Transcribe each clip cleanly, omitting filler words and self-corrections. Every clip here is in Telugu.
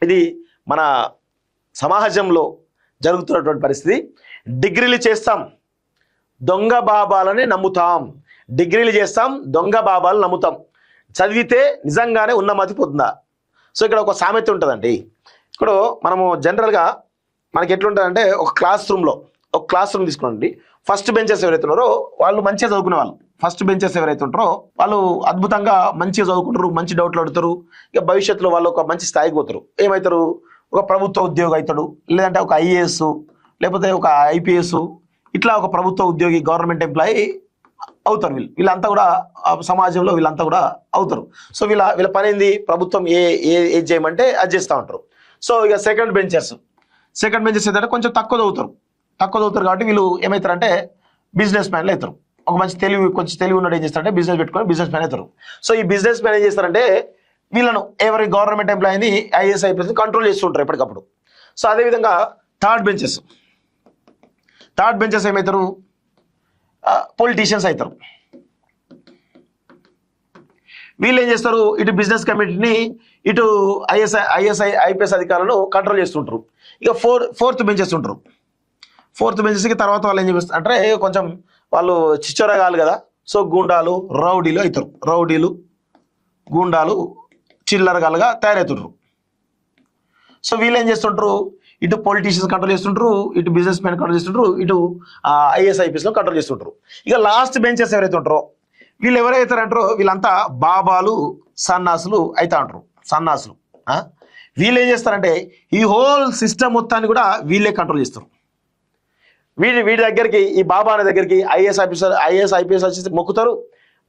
ఇది మన సమాజంలో జరుగుతున్నటువంటి పరిస్థితి. డిగ్రీలు చేస్తాం, దొంగ బాబాలని నమ్ముతాం. డిగ్రీలు చేస్తాం, దొంగ బాబాలు నమ్ముతాం. చదివితే నిజంగానే ఉన్నమతి పొందా. సో ఇక్కడ ఒక సామెత ఉంటుందండి. ఇప్పుడు మనము జనరల్గా మనకి ఎట్లుంటుందంటే ఒక క్లాస్ రూమ్ తీసుకోండి. ఫస్ట్ బెంచెస్ ఎవరైతే ఉన్నారో వాళ్ళు మంచిగా చదువుకునే వాళ్ళు. ఫస్ట్ బెంచెస్ ఎవరైతే ఉంటారో వాళ్ళు అద్భుతంగా మంచిగా చదువుకుంటారు, మంచి డౌట్లు అడుగుతారు. ఇక భవిష్యత్తులో వాళ్ళు ఒక మంచి స్థాయికి పోతారు. ఏమవుతారు? ఒక ప్రభుత్వ ఉద్యోగి అవుతాడు, లేదంటే ఒక ఐఏఎస్, లేకపోతే ఒక ఐపీఎస్, ఇట్లా ఒక ప్రభుత్వ ఉద్యోగి, గవర్నమెంట్ ఎంప్లాయీ అవుతారు. వీళ్ళంతా కూడా సమాజంలో వీళ్ళంతా కూడా అవుతారు. సో వీళ్ళ పని ఏంది? ప్రభుత్వం ఏది చేయమంటే అది చేస్తూ ఉంటారు. సో ఇక సెకండ్ బెంచెస్ ఏంటంటే కొంచెం తక్కువ చదువుతారు కాబట్టి వీళ్ళు ఏమవుతారంటే బిజినెస్ మ్యాన్లు అవుతారు. ఒక కొంచెం తెలివి ఉన్నాడు ఏం చేస్తారంటే బిజినెస్ పెట్టుకొని బిజినెస్ మ్యాన్ అవుతారు. సో ఈ బిజినెస్ మ్యాన్ ఏం చేస్తారంటే వీళ్ళను ఎవరి గవర్నమెంట్ ఎంప్లాయీని ఐఏఎస్ ఐపీఎస్ కంట్రోల్ చేస్తుంటారు ఎప్పటికప్పుడు. సో అదేవిధంగా థర్డ్ బెంచెస్ ఏమవుతారు? పొలిటీషియన్స్ అవుతారు. వీళ్ళు ఏం చేస్తారు? ఇటు బిజినెస్ కమిటీని, ఇటు ఐపీఎస్ అధికారులను కంట్రోల్ చేస్తుంటారు. ఇక ఫోర్త్ బెంచెస్ ఉంటారు. ఫోర్త్ బెంచెస్కి తర్వాత వాళ్ళు ఏం చేస్తారు అంటే కొంచెం వాళ్ళు చిచ్చోరగాలు కదా. సో గూండాలు, రౌడీలు అవుతారు. గూండాలు చిల్లరగాలుగా తయారవుతుంటారు. సో వీళ్ళు ఏం చేస్తుంటారు? ఇటు పొలిటీషియన్స్ కంట్రోల్ చేస్తుంటారు, ఇటు బిజినెస్ మ్యాన్ కంట్రోల్ చేస్తుంటారు, ఇటు ఐఏఎస్ ఐపీఎస్లో కంట్రోల్ చేస్తుంటారు. ఇక లాస్ట్ బెంచెస్ ఎవరైతే ఉంటారో వీళ్ళు ఎవరైతారంటారో వీళ్ళంతా బాబాలు, సన్నాసులు అవుతా ఉంటారు. వీళ్ళు ఏం చేస్తారంటే ఈ హోల్ సిస్టమ్ మొత్తాన్ని కూడా వీళ్ళే కంట్రోల్ చేస్తారు. వీడి దగ్గరికి, ఈ బాబా అనే దగ్గరికి ఐఏఎస్ ఐపీఎస్ వచ్చి మొక్కుతారు,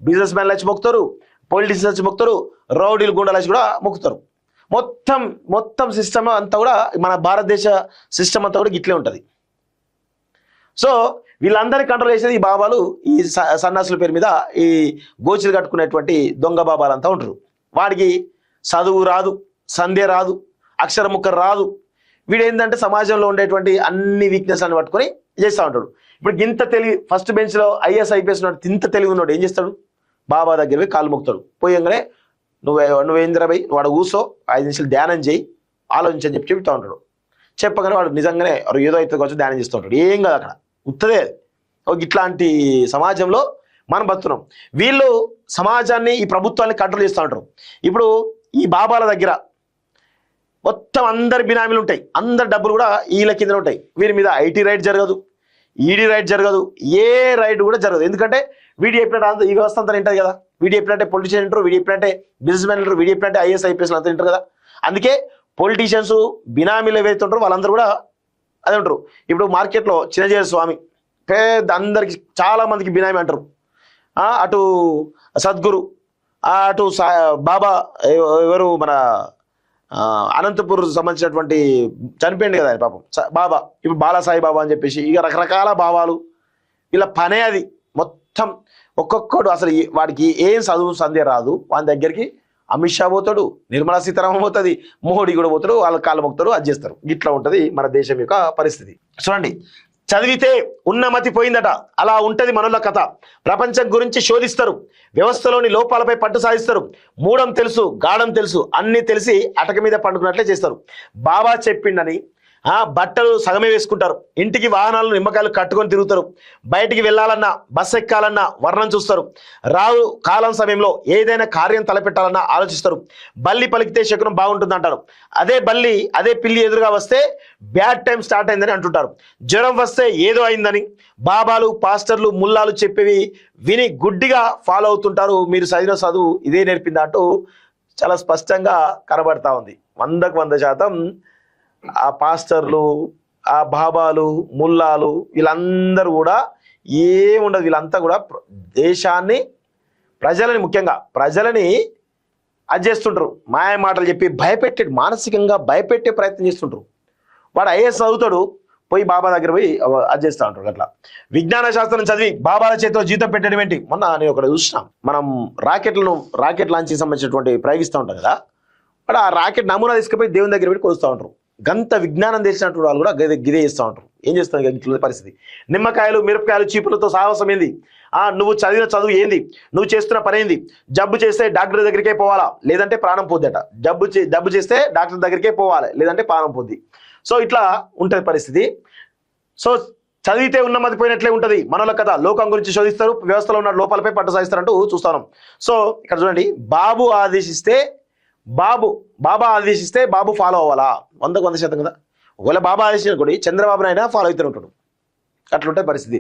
బిజినెస్ మ్యాన్లు వచ్చి మొక్కుతారు, పొలిటీషియన్స్ వచ్చి మొక్కుతారు, రౌడీలు గుండాలు వచ్చి కూడా మొక్కుతారు. మొత్తం సిస్టమ్ అంతా కూడా మన భారతదేశ సిస్టమ్ అంతా కూడా గిట్లే ఉంటుంది. సో వీళ్ళందరినీ కంట్రోల్ చేసేది ఈ బాబాలు, ఈ సన్నాసుల పేరు మీద ఈ గోచిలు కట్టుకునేటువంటి దొంగ బాబాలు అంతా ఉంటారు. వాడికి చదువు రాదు, సంధ్య రాదు, అక్షర ముక్క రాదు. వీడు ఏంటంటే సమాజంలో ఉండేటువంటి అన్ని వీక్నెస్ అని పట్టుకొని చేస్తూ ఉంటాడు. ఇప్పుడు ఇంత తెలివి ఫస్ట్ బెంచ్లో ఐఏఎస్ ఐపీఎస్ ఉన్నాడు, ఇంత తెలివి ఉన్నాడు ఏం చేస్తాడు? బాబా దగ్గర పోయి కాళ్ళు మొక్కుతాడు. పోయంగానే నువ్వేంద్ర భయ్ వాడు కూసో 5 నిమిషాలు ధ్యానం చేయి, ఆలోచించని చెప్తూ ఉంటాడు. చెప్పగానే వాడు నిజంగానే ఏదో అయితే కొంచెం ధ్యానం చేస్తూ ఉంటాడు. ఏం కాదు అక్కడ, ఉత్తదే. ఇట్లాంటి సమాజంలో మనం బతున్నాం. వీళ్ళు సమాజాన్ని, ఈ ప్రభుత్వాన్ని కంట్రోల్ చేస్తూ ఉంటారు. ఇప్పుడు ఈ బాబాల దగ్గర మొత్తం అందరి బినామీలు ఉంటాయి, అందరి డబ్బులు కూడా వీళ్ళ కింద ఉంటాయి. వీరి మీద ఐటీ రైడ్ జరగదు, ఈడీ రైడ్ జరగదు, ఏ రైడ్ కూడా జరగదు. ఎందుకంటే వీడి చెప్పినట్టు ఈ వ్యవస్థ అంతా వింటారు కదా. వీడి చెప్పినట్టే పొలిటీషియన్ ఉంటారు, వీడి చెప్పినట్టే బిజినెస్ మ్యాన్ ఉంటారు, వీడి చెప్పినట్టే ఐఏఎస్ ఐపీఎస్ అంతా వింటారు కదా. అందుకే పొలిటీషియన్స్ బినామీలు ఏవైతే ఉంటారో వాళ్ళందరూ కూడా అదే ఉంటారు. ఇప్పుడు మార్కెట్లో చిన్నజీర స్వామి పెద్ద అందరికి చాలా మందికి బినామీ అంటారు. అటు సద్గురు, అటు బాబా, ఎవరు మన అనంతపూర్ సంబంధించినటువంటి చనిపోయింది కదా ఆయన పాపం బాబా, ఇప్పుడు బాలాసాయి బాబా అని చెప్పేసి ఇక రకరకాల భావాలు. వీళ్ళ పనే అది. మొత్తం ఒక్కొక్కడు అసలు వాడికి ఏం చదువు సందేహం రాదు. వాని దగ్గరికి అమిత్ షా పోతాడు, నిర్మలా సీతారామన్ పోతుంది, మోడీ కూడా పోతాడు, వాళ్ళ కాళ్ళు మొక్కుతారు, అది చేస్తారు. ఇట్లా ఉంటుంది మన దేశం యొక్క పరిస్థితి. చూడండి, చదివితే ఉన్నమతి పోయిందట, అలా ఉంటది మనోళ్ళ కథ. ప్రపంచం గురించి శోధిస్తారు, వ్యవస్థలోని లోపాలపై పట్టు సాధిస్తారు, మూడం తెలుసు, గాఢం తెలుసు, అన్ని తెలిసి అటక మీద పండుకున్నట్లే చేస్తారు. బాబా చెప్పిండని బట్టలు సగమే వేసుకుంటారు, ఇంటికి వాహనాలు నిమ్మకాయలు కట్టుకొని తిరుగుతారు, బయటికి వెళ్ళాలన్నా బస్సు ఎక్కాలన్నా వర్ణం చూస్తారు, రావు కాలం సమయంలో ఏదైనా కార్యం తలపెట్టాలన్నా ఆలోచిస్తారు, బల్లి పలికితే శకునం బాగుంటుంది అంటారు, అదే పిల్లి ఎదురుగా వస్తే బ్యాడ్ టైం స్టార్ట్ అయిందని అంటుంటారు, జ్వరం వస్తే ఏదో అయిందని బాబాలు, పాస్టర్లు, ముల్లాలు చెప్పేవి విని గుడ్డిగా ఫాలో అవుతుంటారు. మీరు చదివిన చదువు ఇదే నేర్పిందా అంటూ చాలా స్పష్టంగా కనబడతా ఉంది. 100% ఆ పాస్టర్లు, ఆ బాబాలు, ముల్లాలు వీళ్ళందరూ కూడా ఏముండదు. వీళ్ళంతా కూడా దేశాన్ని, ముఖ్యంగా ప్రజలని అది చేస్తుంటారు. మాయ మాటలు చెప్పి మానసికంగా భయపెట్టే ప్రయత్నం చేస్తుంటారు. వాడు ఐఏఎస్ చదువుతాడు, పోయి బాబా దగ్గర పోయి అది చేస్తూ ఉంటారు. అట్లా విజ్ఞాన శాస్త్రం చదివి బాబాల చేతిలో జీతం పెట్టడం ఏంటి? మొన్న నేను ఒకటి చూసినాం, మనం రాకెట్ లాంచ్కి సంబంధించినటువంటి ప్రయోగిస్తూ ఉంటాం కదా, వాడు ఆ రాకెట్ నమూనా తీసుకుపోయి దేవుని దగ్గర పెట్టి కొలుస్తూ ఉంటారు. గంత విజ్ఞానం తెలిసినటువంటి వాళ్ళు కూడా గిదే చేస్తూ ఉంటారు. ఏం చేస్తాను ఇట్లా పరిస్థితి. నిమ్మకాయలు మిరపకాయలు చీపులతో సాహసం ఏంది? నువ్వు చదివిన చదువు ఏంది? నువ్వు చేస్తున్న పని ఏంది? జబ్బు చేస్తే డాక్టర్ దగ్గరికే పోవాలా, లేదంటే ప్రాణం పోద్దట. జబ్బు చేస్తే డాక్టర్ దగ్గరికే పోవాలి, లేదంటే ప్రాణం పోద్ది. సో ఇట్లా ఉంటుంది పరిస్థితి. సో చదివితే ఉన్నమతిపోయినట్లే ఉంటుంది మనల కథ. లోకం గురించి శోధిస్తారు, వ్యవస్థలో ఉన్న లోపాలపై పట్టు సాధిస్తారంటూ చూస్తాను. సో ఇక్కడ చూడండి, బాబా ఆదేశిస్తే బాబు ఫాలో అవ్వాలా? 100% కదా. ఒకవేళ బాబా ఆదేశించిన కూడా చంద్రబాబు నాయుడు ఫాలో అవుతూనే ఉంటాడు. అట్లుంటే పరిస్థితి.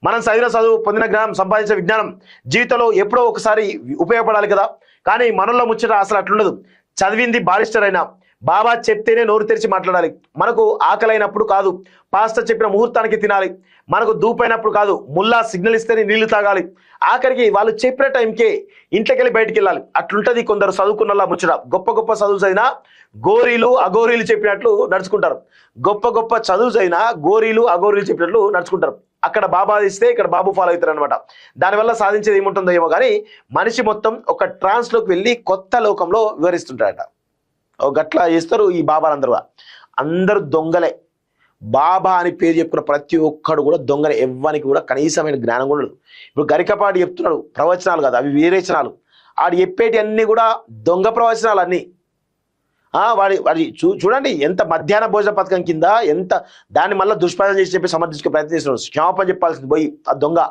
మనం చదివిన చదువు, పొందిన జ్ఞానం, సంపాదించిన విజ్ఞానం జీవితంలో ఎప్పుడో ఒకసారి ఉపయోగపడాలి కదా. కానీ మనలో ముచ్చట అసలు అట్లుండదు. చదివింది బారిస్టర్ అయినా బాబా చెప్తేనే నోరు తెరిచి మాట్లాడాలి. మనకు ఆకలైనప్పుడు కాదు, పాస్టర్ చెప్పిన ముహూర్తానికి తినాలి. మనకు దూపైనప్పుడు కాదు, ముల్లా సిగ్నల్ ఇస్తేనే నీళ్లు తాగాలి. ఆఖరికి వాళ్ళు చెప్పిన టైంకే ఇంట్లోకి వెళ్ళి బయటికి వెళ్ళాలి. అట్లుంటది కొందరు చదువుకున్నలా ముచ్చట. గొప్ప గొప్ప చదువు చదివినా గోరీలు అఘోరీలు చెప్పినట్లు నడుచుకుంటారు. గొప్ప చదువు చదివినా గోరీలు అఘోరీలు చెప్పినట్లు నడుచుకుంటారు. అక్కడ బాబా ఇస్తే ఇక్కడ బాబు ఫాలో అవుతారు అనమాట. దానివల్ల సాధించేది ఏముంటుందో ఏమో కానీ మనిషి మొత్తం ఒక ట్రాన్స్లోకి వెళ్ళి కొత్త లోకంలో వివరిస్తుంటారట. గట్లా చేస్తారు ఈ బాబాలందరూ. అందరూ దొంగలే. బాబా అని పేరు చెప్పుకున్న ప్రతి ఒక్కడు కూడా దొంగలే. ఎవ్వనికి కూడా కనీసమైన జ్ఞానం కూడా లేదు. ఇప్పుడు గరికపాటి చెప్తున్నాడు ప్రవచనాలు కదా, అవి విరేచనాలు. ఆడు చెప్పేటి అన్ని కూడా దొంగ ప్రవచనాలు అన్నీ. వాడి చూడండి ఎంత మధ్యాహ్న భోజన పథకం కింద ఎంత దాన్ని మళ్ళీ దుష్ప్రచారం చేసి చెప్పి సమర్థించుకునే ప్రయత్నం చేస్తున్నాడు. క్షమాపణ చెప్పాల్సింది పోయి ఆ దొంగ.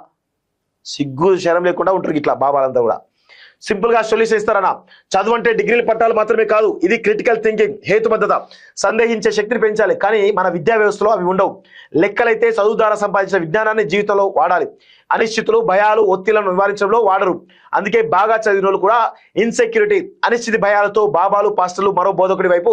సిగ్గు శరం లేకుండా ఉంటారు ఇట్లా బాబాలంతా కూడా. సింపుల్ గా సొల్యూషన్ ఇస్తారన్నా. చదువు అంటే డిగ్రీలు పట్టాలు మాత్రమే కాదు, ఇది క్రిటికల్ థింకింగ్, హేతుబద్ధత, సందేహించే శక్తిని పెంచాలి. కానీ మన విద్యా వ్యవస్థలో అవి ఉండవు. లెక్కలైతే చదువు ద్వారా సంపాదించిన విజ్ఞానాన్ని జీవితంలో వాడాలి. అనిశ్చితులు, భయాలు, ఒత్తిళ్లను నివారించడంలో వాడరు. అందుకే బాగా చదివిన వాళ్ళు కూడా ఇన్సెక్యూరిటీ, అనిశ్చితి భయాలతో బాబాలు, పాస్టర్లు మరో బోధకుడి వైపు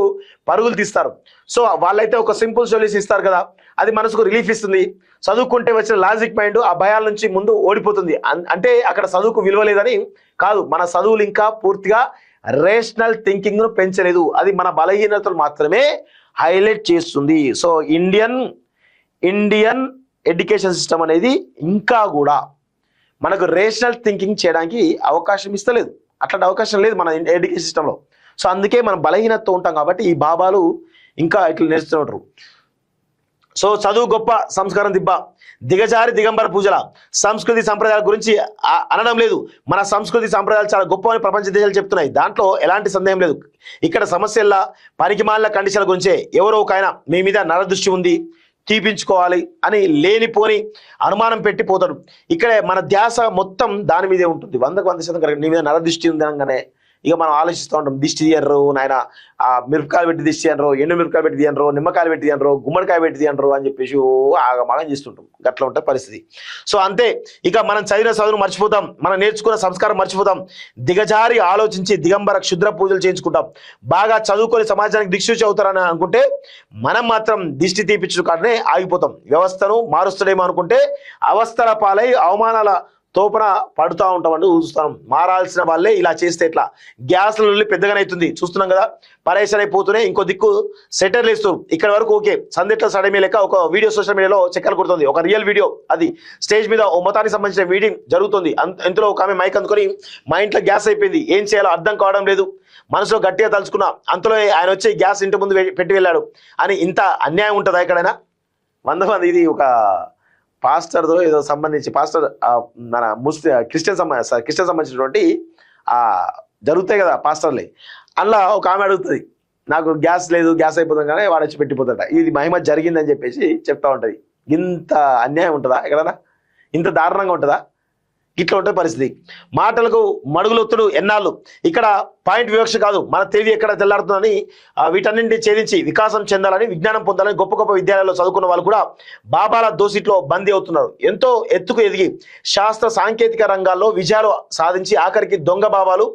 పరుగులు తీస్తారు. సో వాళ్ళైతే ఒక సింపుల్ సొల్యూషన్ ఇస్తారు కదా, అది మనసుకు రిలీఫ్ ఇస్తుంది. చదువుకుంటే వచ్చిన లాజిక్ మైండ్ ఆ భయాల నుంచి ముందు ఓడిపోతుంది. అంటే అక్కడ చదువుకు విలువ లేదని కాదు, మన చదువులు ఇంకా పూర్తిగా రేషనల్ థింకింగ్ ను పెంచలేదు. అది మన బలహీనతలు మాత్రమే హైలైట్ చేస్తుంది. సో ఇండియన్ ఎడ్యుకేషన్ సిస్టమ్ అనేది ఇంకా కూడా మనకు రేషనల్ థింకింగ్ చేయడానికి అవకాశం ఇస్తలేదు. అట్లాంటి అవకాశం లేదు మన ఎడ్యుకేషన్ సిస్టంలో. సో అందుకే మనం బలహీనతతో ఉంటాం కాబట్టి ఈ బాబాలు ఇంకా ఇట్లా నేర్చుతూ ఉంటారు. సో చదువు గొప్ప, సంస్కారం దిబ్బ. దిగజారి దిగంబర పూజల సంస్కృతి సంప్రదాయాల గురించి అనడం లేదు. మన సంస్కృతి సంప్రదాయాలు చాలా గొప్ప అని ప్రపంచ దేశాలు చెప్తున్నాయి. దాంట్లో ఎలాంటి సందేహం లేదు. ఇక్కడ సమస్యల్లా పనికిమాలిన కండిషన్ల గురించే ఎవరో ఒక ఆయన మీ మీద నరదృష్టి ఉంది, తీపించుకోవాలి అని లేనిపోని అనుమానం పెట్టిపోతాడు. ఇక్కడ మన ధ్యాస మొత్తం దాని మీదే ఉంటుంది. 100% కరెక్ట్. నీ మీద నరదృష్టి ఉంది అనగానే ఇక మనం ఆలోచిస్తూ ఉంటాం, దిష్టి తీయనరు నాయన, మిరపకాయలు పెట్టి దిష్టి తీయనరు, ఎండు మిరపకాయలు పెట్టి తీయనరు, నిమ్మకాయలు పెట్టి తీయనరు, గుమ్మడికాయ పెట్టి తీయనరు అని చెప్పేసి ఆగమాగం చేస్తుంటాం. గట్లా ఉంటుంది పరిస్థితి. సో అంతే. ఇక మనం చదివిన చదువును మర్చిపోతాం, మనం నేర్చుకున్న సంస్కారం మర్చిపోతాం, దిగజారి ఆలోచించి దిగంబర క్షుద్ర పూజలు చేయించుకుంటాం. బాగా చదువుకొని సమాజానికి దిక్సూచి అవుతారని అనుకుంటే మనం మాత్రం దిష్టి తీపించడం కాడనే ఆగిపోతాం. వ్యవస్థను మారుస్తాడేమో అనుకుంటే అవస్థల పాలై అవమానాల తోపన పడుతూ ఉంటామంటూ చూస్తాం. మారాల్సిన వాళ్ళే ఇలా చేస్తే ఎట్లా? గ్యాస్ల నుండి పెద్దగానే అవుతుంది చూస్తున్నాం కదా. పరేషన్ అయిపోతూనే ఇంకో దిక్కు సెటర్లు వేస్తారు. ఇక్కడ వరకు ఓకే, సందిట్ల సడమే లెక్క ఒక వీడియో సోషల్ మీడియాలో చెక్కలు కొడుతుంది. ఒక రియల్ వీడియో, అది స్టేజ్ మీద ఓ మతానికి సంబంధించిన మీటింగ్ జరుగుతుంది. ఇంతలో ఒక ఆమె మైక్ అందుకొని మా ఇంట్లో గ్యాస్ అయిపోయింది, ఏం చేయాలో అర్థం కావడం లేదు, మనసులో గట్టిగా తలుచుకున్నా, అంతలో ఆయన వచ్చి గ్యాస్ ఇంటి ముందు పెట్టి వెళ్ళాడు అని. ఇంత అన్యాయం ఉంటుందా ఎక్కడైనా? 100 మంది. ఇది ఒక పాస్టర్తో ఏదో సంబంధించి, పాస్టర్ మన క్రిస్టియన్ సంబంధించినటువంటి జరుగుతాయి కదా పాస్టర్లే. అందులో ఒక ఆమె అడుగుతుంది, నాకు గ్యాస్ లేదు, గ్యాస్ అయిపోతుంది కానీ వాడు వచ్చి పెట్టిపోతాడ. ఇది మహిమ జరిగిందని చెప్పేసి చెప్తా ఉంటుంది. ఇంత అన్యాయం ఉంటుందా ఎక్కడైనా? ఇంత దారుణంగా ఉంటుందా? ఇట్లా ఉంటుంది పరిస్థితి. మాటలకు మడుగులొత్తుడు ఎన్నాళ్ళు. ఇక్కడ పాయింట్ వివక్ష కాదు, మన తెలివి ఎక్కడ తెల్లాడుతుందని వీటన్నింటినీ ఛేదించి వికాసం చెందాలని, విజ్ఞానం పొందాలని గొప్ప గొప్ప విద్యాలయాల్లో చదువుకున్న వాళ్ళు కూడా బాబాల దోసిట్లో బందీ అవుతున్నారు. ఎంతో ఎత్తుకు ఎదిగి శాస్త్ర సాంకేతిక రంగాల్లో విజయాలు సాధించి ఆఖరికి దొంగ బాబాలు,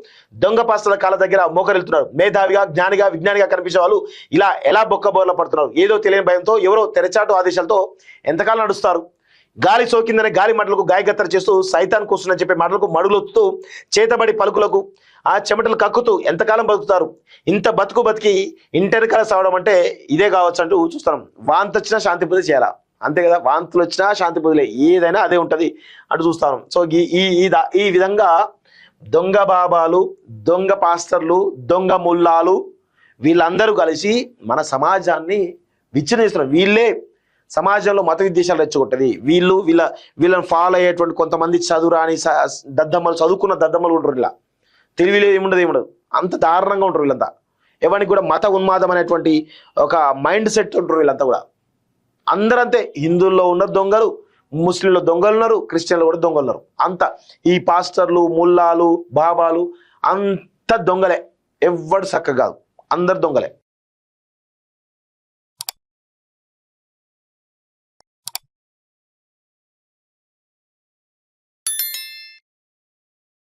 దొంగ పాస్టర్ల కాళ్ళ దగ్గర మోకరిల్లుతున్నారు. మేధావిగా, జ్ఞానిగా, విజ్ఞానిగా కనిపించే వాళ్ళు ఇలా ఎలా బొక్కబోర్ల పడుతున్నారు? ఏదో తెలియని భయంతో, ఎవరో తెరచాటు ఆదేశాలతో ఎంతకాలం నడుస్తారు? గాలి సోకిందనే గాలి మాటలకు గాయగత్తర చేస్తూ, సైతాన్ కూర్చుందని చెప్పే మాటలకు మడుగులొత్తుతూ, చేతబడి పలుకులకు ఆ చెమటలు కక్కుతూ ఎంతకాలం బతుకుతారు? ఇంత బతికి ఇంటర్కాల సావడం అంటే ఇదే కావచ్చు అంటూ చూస్తాం. వాంతి వచ్చినా శాంతి పూజ చేయాలా, అంతే కదా. వాంతులు వచ్చినా శాంతి పూజలే, ఏదైనా అదే ఉంటుంది అంటూ చూస్తాను. సో ఈ విధంగా దొంగ బాబాలు, దొంగ పాస్టర్లు, దొంగ ముల్లాలు వీళ్ళందరూ కలిసి మన సమాజాన్ని విచ్ఛిన్నిస్తున్నారు. వీళ్ళే సమాజంలో మత విద్వేషాలు రెచ్చగొట్టేది. వీళ్ళని ఫాలో అయ్యేటువంటి కొంతమంది చదువురాని దద్దమ్మలు, చదువుకున్న దద్దమ్మలు ఉంటారు. ఇలా తెలివిలో ఏముండదు, అంత దారుణంగా ఉంటారు వీళ్ళంతా. ఎవరికి కూడా మత ఉన్మాదం అనేటువంటి ఒక మైండ్ సెట్ ఉంటారు వీళ్ళంతా కూడా. అందరంతే, హిందువుల్లో ఉన్న దొంగలు, ముస్లింలో దొంగలు ఉన్నారు, క్రిస్టియన్లు కూడా దొంగలు ఉన్నారు. అంత ఈ పాస్టర్లు, ముల్లాలు, బాబాలు అంత దొంగలే, ఎవ్వడు చక్కగా కాదు, అందరు దొంగలే.